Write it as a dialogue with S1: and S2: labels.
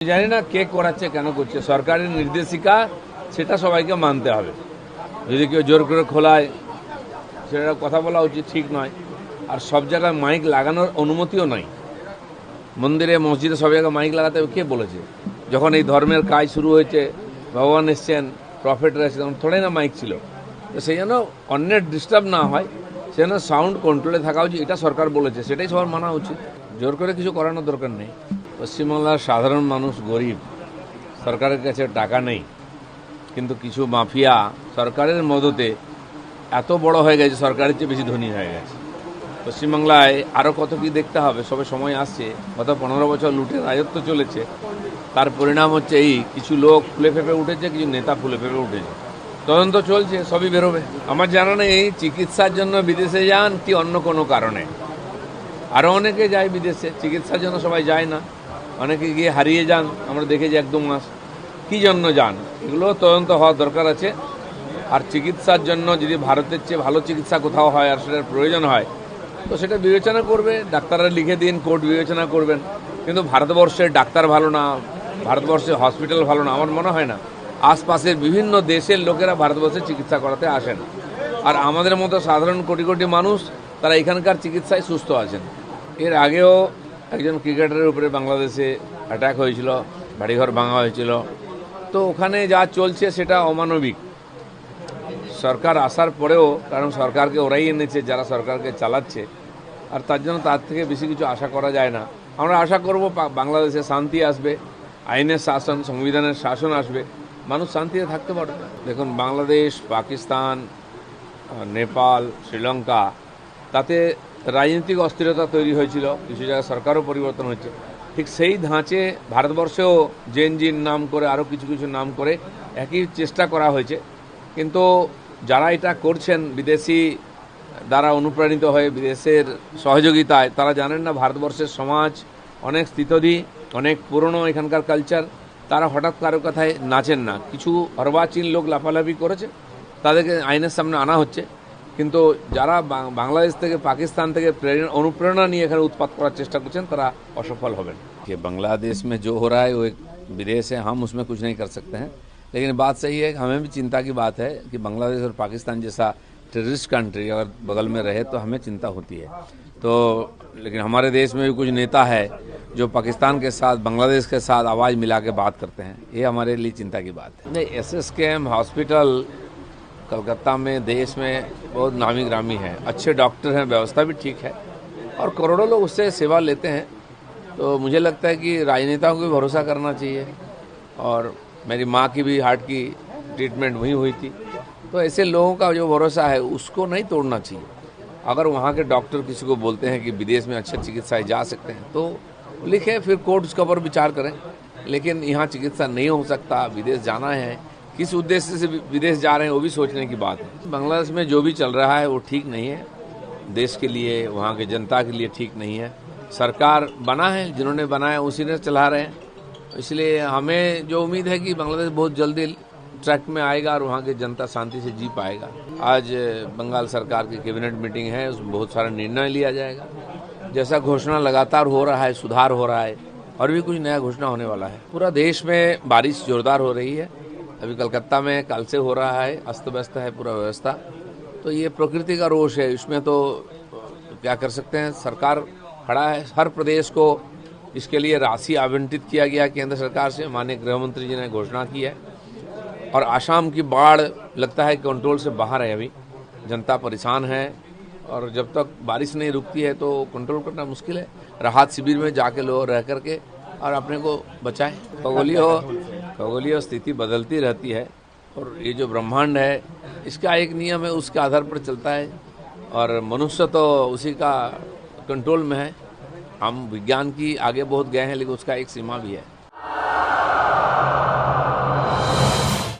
S1: জানি না কে করাচ্ছে কেন করছে, সরকারের নির্দেশিকা সেটা সবাইকে মানতে হবে। যদি কেউ জোর করে খোলায় সেটা কথা বলা উচিত, ঠিক নয়। আর সব জায়গায় মাইক লাগানোর অনুমতিও নাই। মন্দিরে মসজিদে সব জায়গায় মাইক লাগাতে হবে কে বলেছে? যখন এই ধর্মের কাজ শুরু হয়েছে, ভগবান এসছেন, প্রফেটরা এসেছেন, তখন থোড়াই না মাইক ছিল। তো সেই জন্য অন্যের ডিস্টার্ব না হয়, সেই জন্য সাউন্ড কন্ট্রোলে থাকা উচিত। এটা সরকার বলেছে, সেটাই সবার মানা উচিত। জোর করে কিছু করানোর দরকার নেই। পশ্চিমবাংলার সাধারণ মানুষ গরিব, সরকারের কাছে টাকা নেই, কিন্তু কিছু মাফিয়া সরকারের মদতে এত বড় হয়ে গেছে, সরকারের চেয়ে বেশি ধনী হয়ে গেছে। পশ্চিমবাংলায় আরও কত কি দেখতে হবে, সবে সময় আসছে। গত 15 বছর লুটের রাজত্ব চলেছে, তার পরিণাম হচ্ছে এই কিছু লোক ফুলে ফেপে উঠেছে, কিছু নেতা ফুলে ফেপে উঠেছে। তদন্ত চলছে, সবই বেরোবে। আমার জানা নেই চিকিৎসার জন্য বিদেশে যান কি অন্য কোনো কারণে। আরও অনেকে যায় বিদেশে চিকিৎসার জন্য, সবাই যায় না। অনেকে গিয়ে হারিয়ে যান, আমরা দেখেছি 1-2 মাস। কী জন্য যান, এগুলো তদন্ত হওয়ার দরকার আছে। আর চিকিৎসার জন্য যদি ভারতের চেয়ে ভালো চিকিৎসা কোথাও হয় আর সেটার প্রয়োজন হয়, তো সেটা বিবেচনা করবে, ডাক্তাররা লিখে দিন, কোর্ট বিবেচনা করবেন। কিন্তু ভারতবর্ষের ডাক্তার ভালো না, ভারতবর্ষের হসপিটাল ভালো না, আমার মনে হয় না। আশপাশের বিভিন্ন দেশের লোকেরা ভারতবর্ষে চিকিৎসা করাতে আসেন, আর আমাদের মতো সাধারণ কোটি কোটি মানুষ তারা এখানকার চিকিৎসায় সুস্থ আছেন। এর আগেও একজন ক্রিকেটারের উপরে বাংলাদেশে অ্যাটাক হয়েছিল, বাড়িঘর ভাঙা হয়েছিল। তো ওখানে যা চলছে সেটা অমানবিক। সরকার আসার পরেও, কারণ সরকারকে ওরাই এনেছে যারা সরকারকে চালাচ্ছে, আর তার জন্য তার থেকে বেশি কিছু আশা করা যায় না। আমরা আশা করব বাংলাদেশে শান্তি আসবে, আইনের শাসন, সংবিধানের শাসন আসবে, মানুষ শান্তিতে থাকতে পারবে। দেখুন, বাংলাদেশ, পাকিস্তান, নেপাল, শ্রীলঙ্কা, তাতে রাজনৈতিক অস্থিরতা তৈরি হয়েছিল, কিছু জায়গায় সরকারও পরিবর্তন হয়েছে। ঠিক সেই ধাঁচে ভারতবর্ষেও জেনজিন নাম করে আরও কিছু কিছু নাম করে একই চেষ্টা করা হয়েছে। কিন্তু যারা এটা করছেন বিদেশি দ্বারা অনুপ্রাণিত হয়ে, বিদেশের সহযোগিতায়, তারা জানেন না ভারতবর্ষের সমাজ অনেক স্থিতধী, অনেক পুরনো এখানকার কালচার। তারা হঠাৎ কারো কথায় নাচেন না। কিছু অর্বাচীন লোক লাফালাফি করেছে, তাদেরকে আইনের সামনে আনা হচ্ছে। কিন্তু যারা বাংলাদেশ থেকে, পাকিস্তান থেকে অনুপ্রেরণা নিয়ে এখানে উৎপাত করার চেষ্টা করছেন, তারা असफल হবেন। कि बांग्लादेश में जो हो रहा है वो एक विदेश है, हम उसमें कुछ नहीं कर सकते हैं। लेकिन बात सही है, हमें भी चिंता की बात है कि बांग्लादेश और पाकिस्तान जैसा टेररिस्ट कंट्री अगर बगल में रहे तो हमें चिंता होती है। तो लेकिन हमारे देश में भी कुछ नेता है जो पाकिस्तान के साथ, बांग्लादेश के साथ आवाज़ मिला के बात करते हैं। ये हमारे लिए चिंता की बात है। नहीं, SSKM हॉस्पिटल कलकत्ता में देश में बहुत नामी ग्रामी है, अच्छे डॉक्टर हैं, व्यवस्था भी ठीक है, और करोड़ों लोग उससे सेवा लेते हैं। तो मुझे लगता है कि राजनेताओं को भी भरोसा करना चाहिए। और मेरी माँ की भी हार्ट की ट्रीटमेंट वहीं हुई थी। तो ऐसे लोगों का जो भरोसा है उसको नहीं तोड़ना चाहिए। अगर वहाँ के डॉक्टर किसी को बोलते हैं कि विदेश में अच्छे चिकित्साएं जा सकते हैं, तो लिखे, फिर कोर्ट उसके ऊपर विचार करें। लेकिन यहाँ चिकित्सा नहीं हो सकता, विदेश जाना है, किस उद्देश्य से विदेश जा रहे हैं वो भी सोचने की बात है। बांग्लादेश में जो भी चल रहा है वो ठीक नहीं है, देश के लिए, वहाँ के जनता के लिए ठीक नहीं है। सरकार बना है, जिन्होंने बनाया उसी ने चला रहे हैं। इसलिए हमें जो उम्मीद है कि बांग्लादेश बहुत जल्दी ट्रैक में आएगा और वहाँ की जनता शांति से जी पाएगा। आज बंगाल सरकार की कैबिनेट मीटिंग है, उसमें बहुत सारा निर्णय लिया जाएगा। जैसा घोषणा लगातार हो रहा है, सुधार हो रहा है, और भी कुछ नया घोषणा होने वाला है। पूरा देश में बारिश जोरदार हो रही है। अभी कलकत्ता में कल से हो रहा है, अस्त व्यस्त है पूरा व्यवस्था। तो ये प्रकृति का रोष है, इसमें तो क्या कर सकते हैं। सरकार खड़ा है, हर प्रदेश को इसके लिए राशि आवंटित किया गया केंद्र सरकार से, माननीय गृह मंत्री जी ने घोषणा की है। और आसाम की बाढ़ लगता है कंट्रोल से बाहर है, अभी जनता परेशान है, और जब तक बारिश नहीं रुकती है तो कंट्रोल करना मुश्किल है। राहत शिविर में जाके लोग रह करके और अपने को बचाएं। खगोलीय स्थिति बदलती रहती है, और ये जो ब्रह्मांड है इसका एक नियम है, उसके आधार पर चलता है, और मनुष्य तो उसी का कंट्रोल में है। हम विज्ञान की आगे बहुत गए हैं, लेकिन उसका एक सीमा भी है।